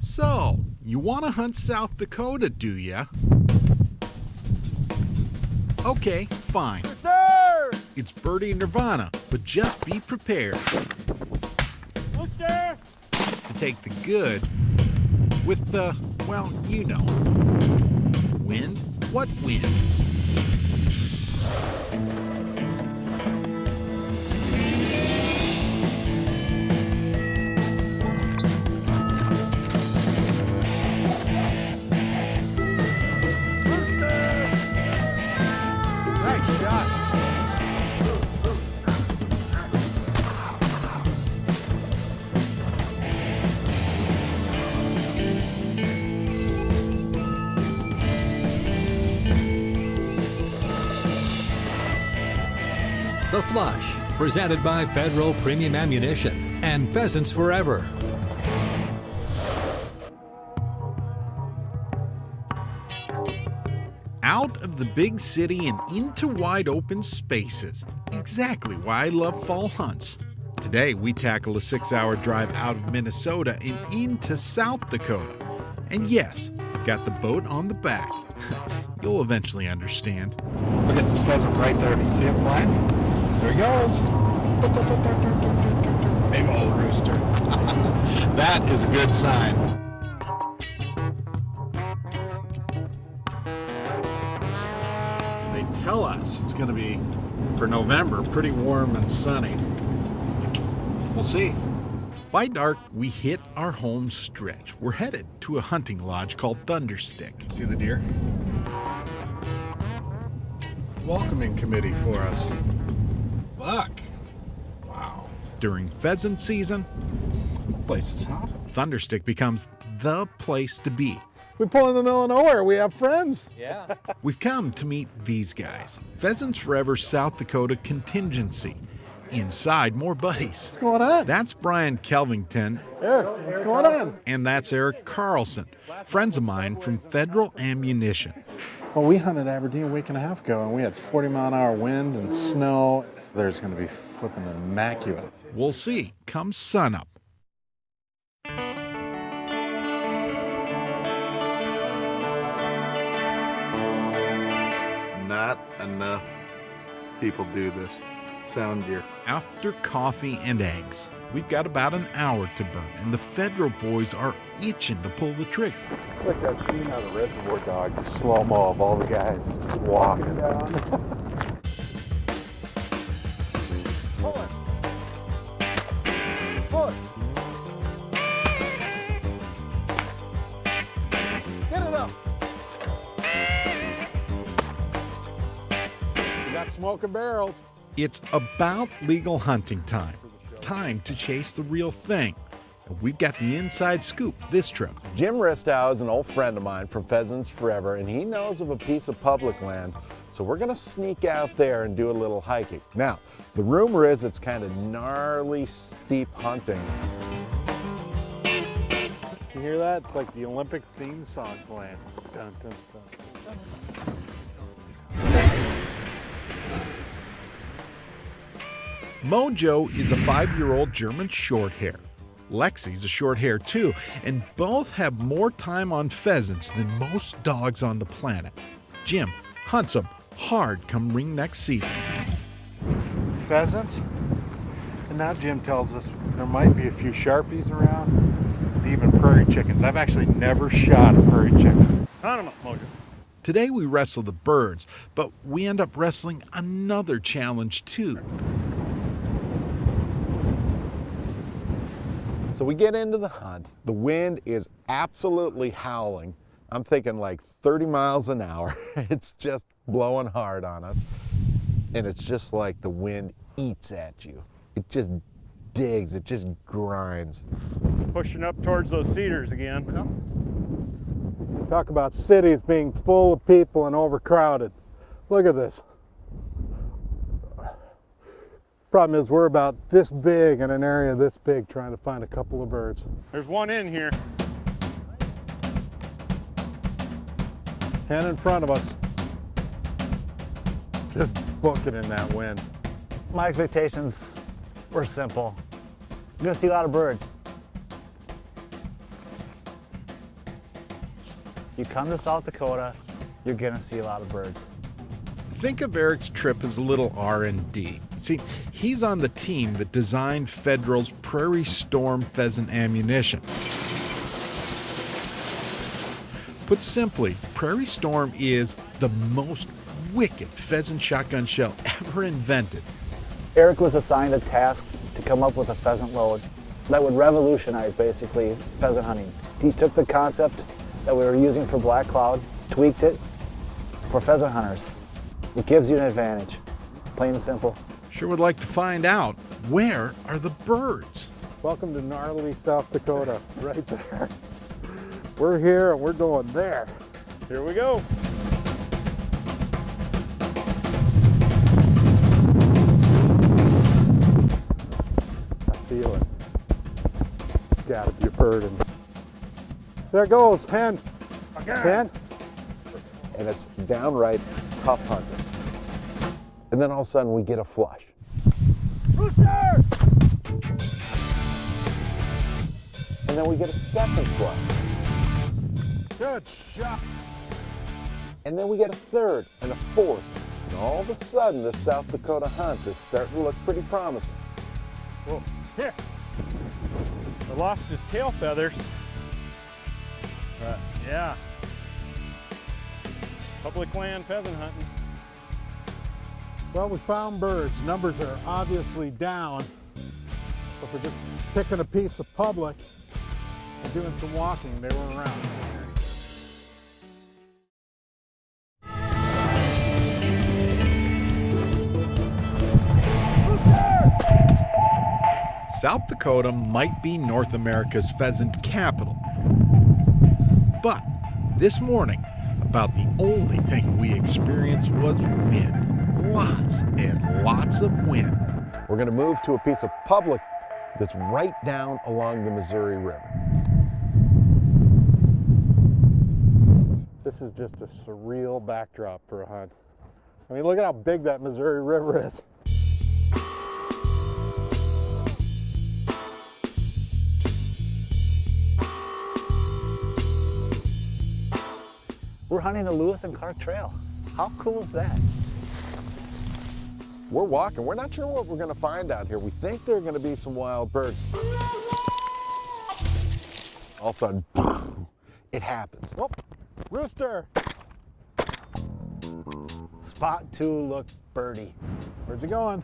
So, you want to hunt South Dakota, do ya? Okay, fine. Sir! It's birdie nirvana, but just be prepared Look there! to take the good with the, well, you know. Wind? What wind? Nice shot. The Flush, presented by Federal Premium Ammunition and Pheasants Forever. Out of the big city and into wide open spaces. Exactly why I love fall hunts. Today we tackle a 6-hour drive out of Minnesota and into South Dakota. And yes, got the boat on the back. You'll eventually understand. Look at the pheasant right there. Do you see it flying? There he goes. Big old rooster. That is a good sign. They tell us it's going to be, for November, pretty warm and sunny. We'll see. By dark, we hit our home stretch. We're headed to a hunting lodge called Thunderstik. See the deer? Welcoming committee for us. Buck. Wow. During pheasant season, Place is hot. Thunderstik becomes the place to be. We pull in the middle of nowhere. We have friends. Yeah. We've come to meet these guys, Pheasants Forever South Dakota contingency. Inside, more buddies. What's going on? That's Brian Kelvington, Eric, what's going on? and that's Eric Carlson, friends of mine from Federal Ammunition. Well, we hunted Aberdeen a week and a half ago, and we had 40-mile-an-hour wind and snow. There's going to be flipping immaculate. We'll see, come sunup. Not enough people do this. Sound deer. After coffee and eggs, we've got about an hour to burn, and the Federal boys are itching to pull the trigger. It's like that scene out of Reservoir Dog, the slow-mo of all the guys walking down. Pull it. Pull it. Get it up. We got smoking barrels. It's about legal hunting time. Time to chase the real thing. And we've got the inside scoop this trip. Jim Ristow is an old friend of mine from Pheasants Forever, and he knows of a piece of public land, so we're gonna sneak out there and do a little hiking. Now, the rumor is it's kind of gnarly, steep hunting. You hear that? It's like the Olympic theme song playing. Dun, dun, dun. Mojo is a 5-year-old German shorthair. Lexi's a shorthair too, and both have more time on pheasants than most dogs on the planet. Jim hunts them hard come ring next season. Pheasants. And now Jim tells us there might be a few Sharpies around, and even prairie chickens. I've actually never shot a prairie chicken. Hunt 'em up, Mojo. Today we wrestle the birds, but we end up wrestling another challenge too. So we get into the hunt. The wind is absolutely howling. I'm thinking like 30 miles an hour. It's just blowing hard on us. And it's just like the wind eats at you. It just digs, it just grinds. Pushing up towards those cedars again. Talk about cities being full of people and overcrowded. Look at this. Problem is we're about this big in an area this big trying to find a couple of birds. There's one in here. 10 in front of us. Just booking in that wind. My expectations were simple. I'm gonna see a lot of birds. You come to South Dakota, you're gonna see a lot of birds. Think of Eric's trip as a little R&D. See, he's on the team that designed Federal's Prairie Storm pheasant ammunition. Put simply, Prairie Storm is the most wicked pheasant shotgun shell ever invented. Eric was assigned a task to come up with a pheasant load that would revolutionize basically pheasant hunting. He took the concept that we were using for black cloud, tweaked it for pheasant hunters. It gives you an advantage, plain and simple. Sure would like to find out, where are the birds? Welcome to gnarly South Dakota, right there. We're here and we're going there. Here we go. I feel it. Gotta be a bird. And there it goes, hen. Hen. And it's downright tough hunting. And then all of a sudden we get a flush. Rooster! And then we get a second flush. Good shot. And then we get a third and a fourth. And all of a sudden, this South Dakota hunt is starting to look pretty promising. Whoa, here. I lost his tail feathers. But yeah. Public land pheasant hunting. Well, we found birds. Numbers are obviously down. But if we're just picking a piece of public and doing some walking, they were around. South Dakota might be North America's pheasant capital. But this morning, about the only thing we experienced was wind. Lots and lots of wind. We're going to move to a piece of public that's right down along the Missouri River. This is just a surreal backdrop for a hunt. I mean, look at how big that Missouri River is. We're hunting the Lewis and Clark Trail. How cool is that? We're walking. We're not sure what we're going to find out here. We think there are going to be some wild birds. All of a sudden, it happens. Oh, rooster. Spot 2 looked birdie. Where's he going?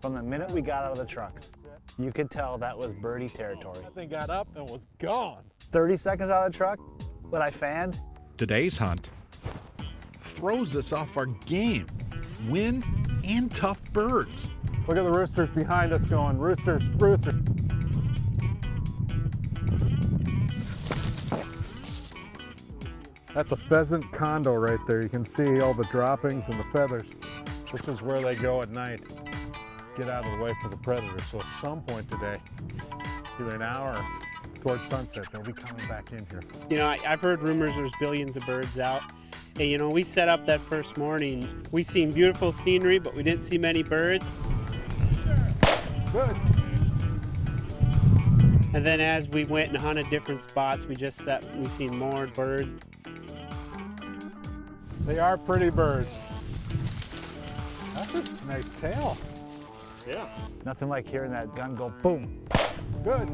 From the minute we got out of the trucks, you could tell that was birdie territory. That thing got up and was gone. 30 seconds out of the truck, what I fanned, Today's hunt throws us off our game. Wind and tough birds. Look at the roosters behind us going, roosters, roosters. That's a pheasant condo right there. You can see all the droppings and the feathers. This is where they go at night. Get out of the way for the predators. So at some point today, either an hour towards sunset, they'll be coming back in here. You know, I've heard rumors there's billions of birds out. And, you know, we set up that first morning. We seen beautiful scenery, but we didn't see many birds. Good. And then as we went and hunted different spots, we seen more birds. They are pretty birds. That's a nice tail. Yeah. nothing like hearing that gun go boom. Good.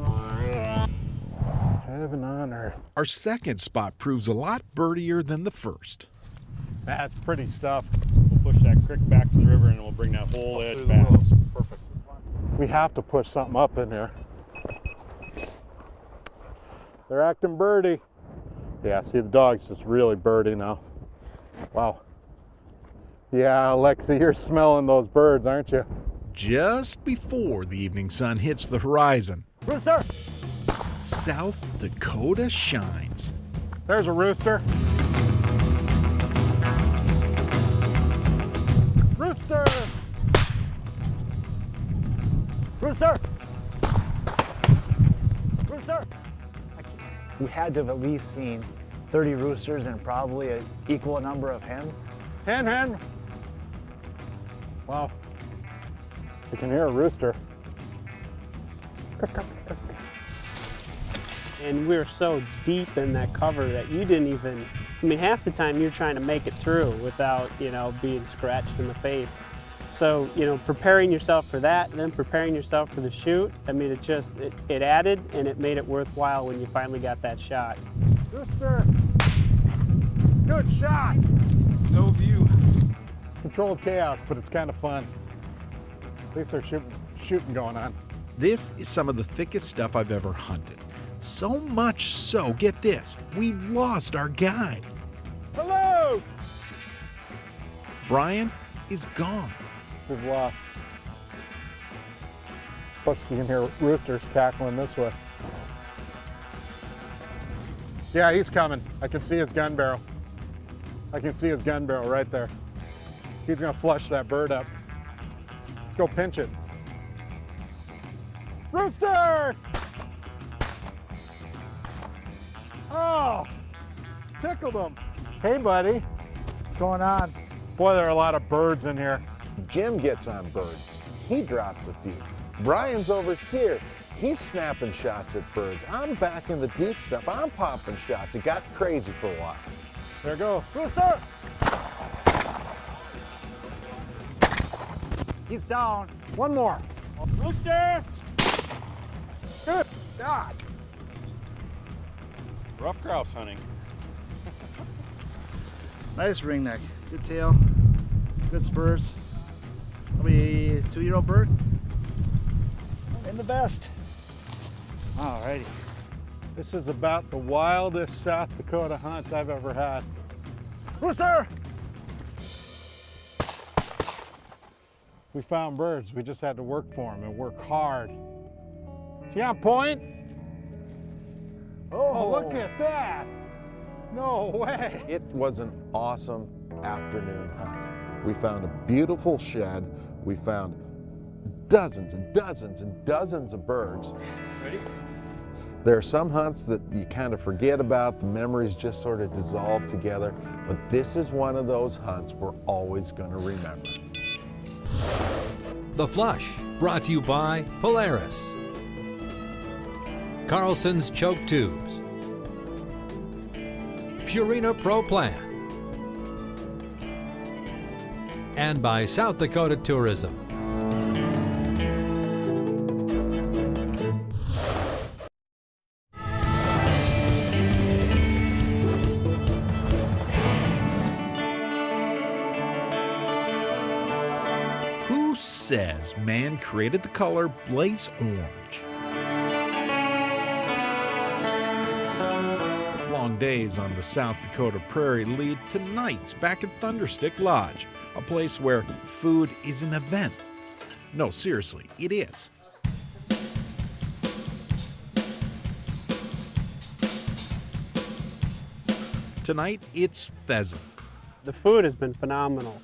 Heaven on earth. Our second spot proves a lot birdier than the first. That's pretty stuff. We'll push that creek back to the river and we'll bring that whole edge back. Perfect. We have to push something up in here. They're acting birdie. Yeah, see the dog's just really birdie now. Wow. Yeah, Alexi, you're smelling those birds, aren't you? Just before the evening sun hits the horizon, Rooster! South Dakota shines. There's a rooster. Rooster! Rooster! Rooster! We had to have at least seen 30 roosters and probably an equal number of hens. Hen, hen! Wow. You can hear a rooster. and we were so deep in that cover that you didn't even, I mean, half the time you're trying to make it through without, you know, being scratched in the face. So, you know, preparing yourself for that and then preparing yourself for the shoot, I mean, it added and it made it worthwhile when you finally got that shot. Rooster, good shot. No view. Controlled chaos, but it's kind of fun. At least there's shooting going on. This is some of the thickest stuff I've ever hunted. So much so, get this, we've lost our guide. Hello! Brian is gone. We've lost. Plus you can hear roosters cackling this way. Yeah, he's coming. I can see his gun barrel. I can see his gun barrel right there. He's gonna flush that bird up. Let's go pinch it. Rooster! Oh, tickled him. Hey, buddy. What's going on? Boy, there are a lot of birds in here. Jim gets on birds. He drops a few. Brian's over here. He's snapping shots at birds. I'm back in the deep stuff. I'm popping shots. It got crazy for a while. There we go. Rooster! He's down. One more. Rooster! Good God. Rough grouse hunting. Nice ring neck. Good tail. Good spurs. Probably a 2-year-old bird. And the best. Alrighty. This is about the wildest South Dakota hunt I've ever had. Rooster! We found birds. We just had to work for them and work hard. Is he on point? Oh, look at that. No way. It was an awesome afternoon hunt. We found a beautiful shed. We found dozens and dozens and dozens of birds. Ready? There are some hunts that you kind of forget about, the memories just sort of dissolve together, but this is one of those hunts we're always going to remember. The Flush, brought to you by Polaris, Carlson's Choke Tubes, Purina Pro Plan, and by South Dakota Tourism. Who says man created the color blaze orange? Long days on the South Dakota prairie lead to nights back at Thunderstik Lodge, a place where food is an event. No, seriously, it is. Tonight, it's pheasant. The food has been phenomenal.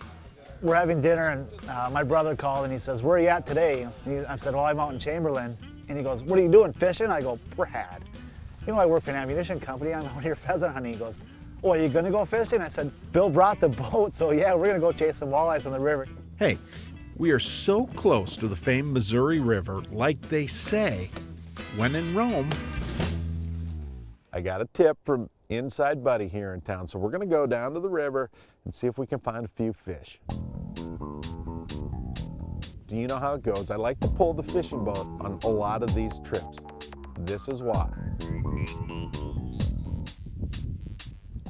We're having dinner and my brother called and he says, "Where are you at today?" I said, "Well, I'm out in Chamberlain." And he goes, "What are you doing, fishing?" I go, "Brad, you know I work for an ammunition company. I'm out here pheasant hunting." He goes, "Oh, are you gonna go fishing?" I said, "Bill brought the boat, so yeah, we're gonna go chase some walleyes on the river." Hey, we are so close to the famed Missouri River, like they say, when in Rome. I got a tip from Inside Buddy here in town, so we're gonna go down to the river and see if we can find a few fish. Do you know how it goes? I like to pull the fishing boat on a lot of these trips. This is why.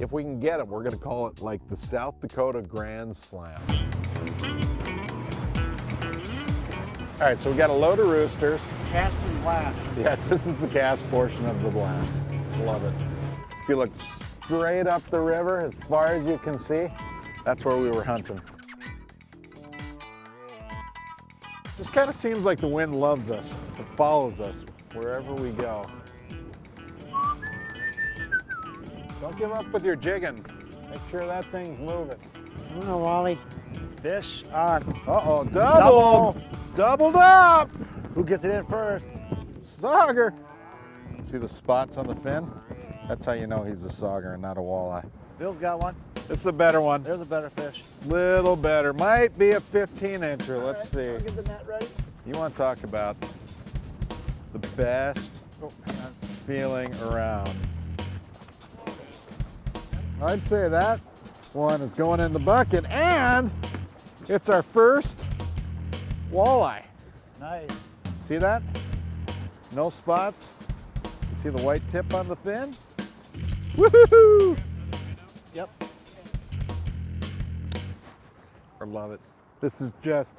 If we can get them, we're gonna call it like the South Dakota Grand Slam. All right, so we got a load of roosters. Cast and blast. Yes, this is the cast portion of the blast. Love it. If you look straight up the river, as far as you can see, that's where we were hunting. Just kind of seems like the wind loves us. It follows us wherever we go. Don't give up with your jigging. Make sure that thing's moving. Come on, Wally. Fish on. Uh-oh, doubled up. Who gets it in first? Sauger. See the spots on the fin? That's how you know he's a sauger and not a walleye. Bill's got one. This is a better one. There's a better fish. Little better. Might be a 15-incher. Let's see. Get the net ready. You want to talk about the best. Oh, hang on. feeling around. I'd say that one is going in the bucket, and it's our first walleye. Nice. See that? No spots. You see the white tip on the fin? Woohoo! Yep. I love it. This is just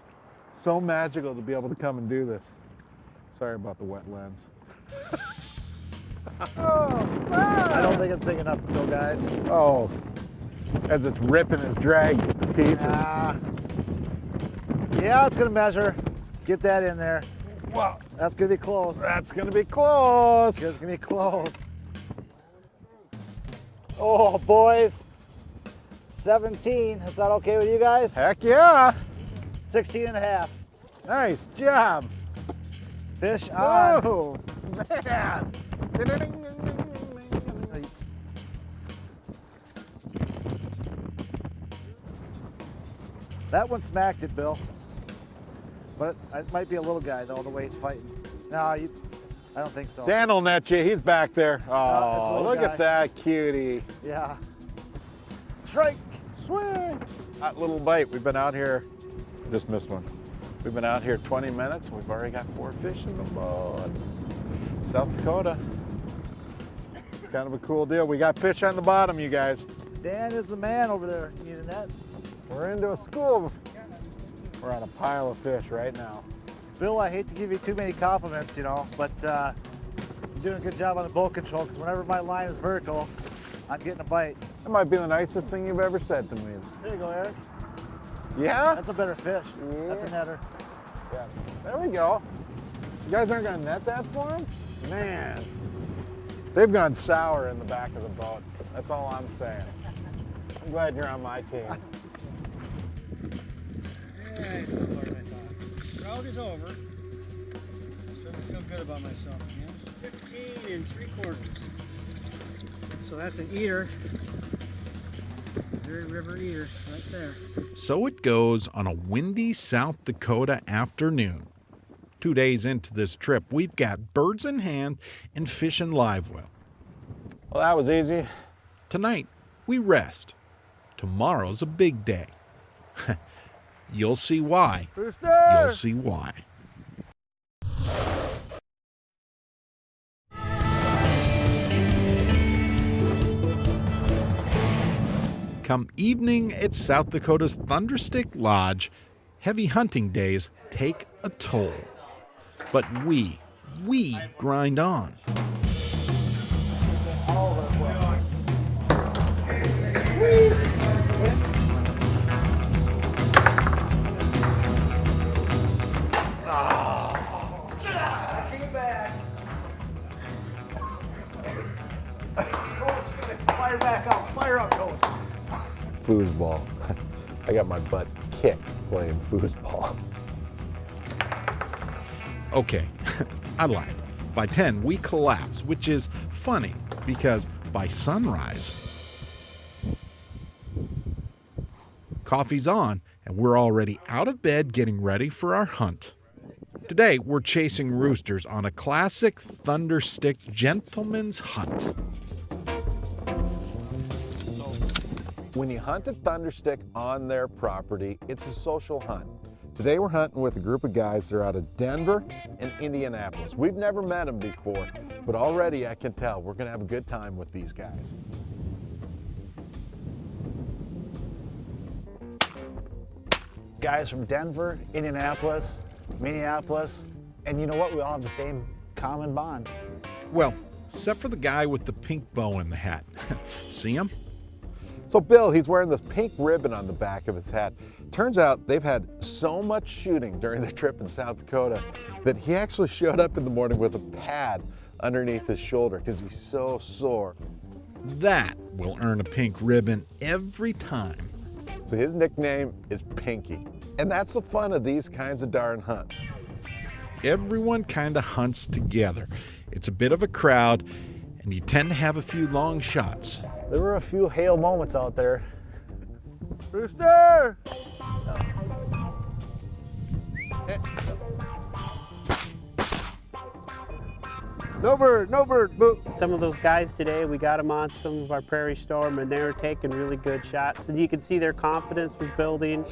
so magical to be able to come and do this. Sorry about the wet lens. I don't think it's big enough to go, guys. Oh, as it's ripping his drag to pieces. Yeah, it's gonna measure. Get that in there. Well, That's gonna be close. that's gonna be close. It's gonna be close. Oh, boys. 17. Is that okay with you guys? Heck yeah. 16 and a half. Nice job. Fish on. Oh, man. That one smacked it, Bill. But it might be a little guy, though, the way he's fighting. No, I don't think so. Dan will net you. He's back there. that's a Oh, little look guy. at that cutie. Yeah. Strike. Swing. That little bite. We've been out here. Just missed one. We've been out here 20 minutes. We've already got 4 fish in the boat. South Dakota. It's kind of a cool deal. We got fish on the bottom, you guys. Dan is the man over there using that. We're into a school. We're on a pile of fish right now. Bill, I hate to give you too many compliments, you know, but you're doing a good job on the boat control, because whenever my line is vertical, I'm getting a bite. That might be the nicest thing you've ever said to me. There you go, Eric. Yeah? That's a better fish. That's a netter. Yeah. There we go. You guys aren't gonna net that for them? Man. They've gone sour in the back of the boat. That's all I'm saying. I'm glad you're on my team. Yeah, so far I thought. Crowd is over. Starting to feel good about myself, man. 15 3/4. So that's an eater. Missouri River eater, right there. So it goes on a windy South Dakota afternoon. 2 days into this trip, we've got birds in hand and fishing live well. Well, that was easy. Tonight, we rest. Tomorrow's a big day. You'll see why. You'll see why. Come evening at South Dakota's Thunderstik Lodge, heavy hunting days take a toll. But we grind on. Fire back up. Fire up, Coach. Foosball. I got my butt kicked playing foosball. Okay, I lied. By 10, we collapse, which is funny because by sunrise, coffee's on and we're already out of bed getting ready for our hunt. Today, we're chasing roosters on a classic Thunderstik gentleman's hunt. When you hunt a Thunderstik on their property, it's a social hunt. Today we're hunting with a group of guys that are out of Denver and Indianapolis. We've never met them before, but already I can tell we're gonna have a good time with these guys. Guys from Denver, Indianapolis, Minneapolis, and you know what? We all have the same common bond. Well, except for the guy with the pink bow in the hat. See him? So Bill, he's wearing this pink ribbon on the back of his hat. Turns out they've had so much shooting during their trip in South Dakota that he actually showed up in the morning with a pad underneath his shoulder because he's so sore. That will earn a pink ribbon every time. So his nickname is Pinky. And that's the fun of these kinds of darn hunts. Everyone kind of hunts together. It's a bit of a crowd, and you tend to have a few long shots. There were a few hail moments out there. Rooster! No bird, boo. Some of those guys today, we got them on some of our Prairie Storm, and they were taking really good shots, and you could see their confidence was building.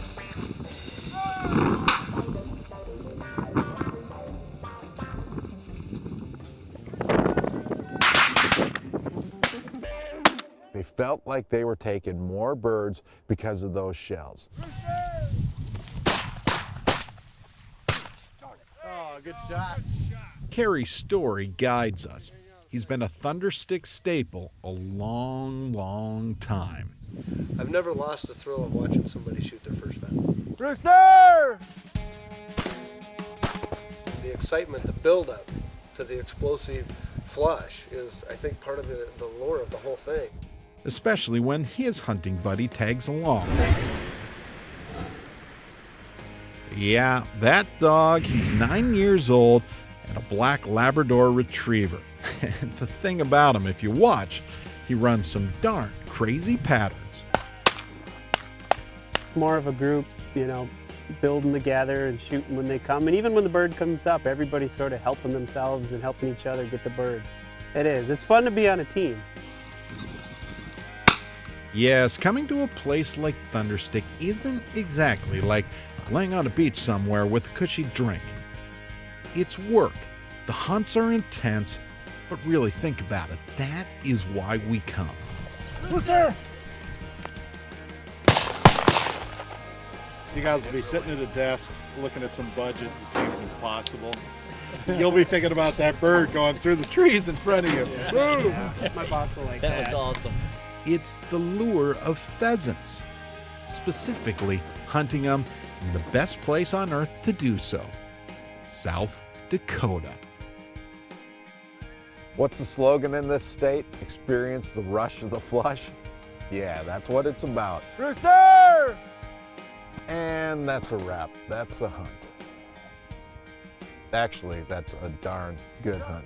They felt like they were taking more birds because of those shells. Oh, good shot. Kerry's story guides us. He's been a Thunderstik staple a long, long time. I've never lost the thrill of watching somebody shoot their first pheasant. Rooster! The excitement, the build-up to the explosive flush is, I think, part of the lure of the whole thing. Especially when his hunting buddy tags along. Yeah, that dog, he's 9 years old and a black Labrador retriever. And the thing about him, if you watch, he runs some darn crazy patterns. More of a group, you know, building together and shooting when they come. And even when the bird comes up, everybody's sort of helping themselves and helping each other get the bird. It is. It's fun to be on a team. Yes, coming to a place like Thunderstik isn't exactly like laying on a beach somewhere with a cushy drink. It's work. The hunts are intense, but really think about it. That is why we come. Rooster! You guys will be sitting at a desk looking at some budget that seems impossible. You'll be thinking about that bird going through the trees in front of you. Boom! My boss will like that. That was awesome. It's the lure of pheasants, specifically hunting them in the best place on earth to do so, South Dakota. What's the slogan in this state? Experience the rush of the flush? Yeah, that's what it's about. Rooster! And that's a wrap. That's a hunt. Actually, that's a darn good hunt.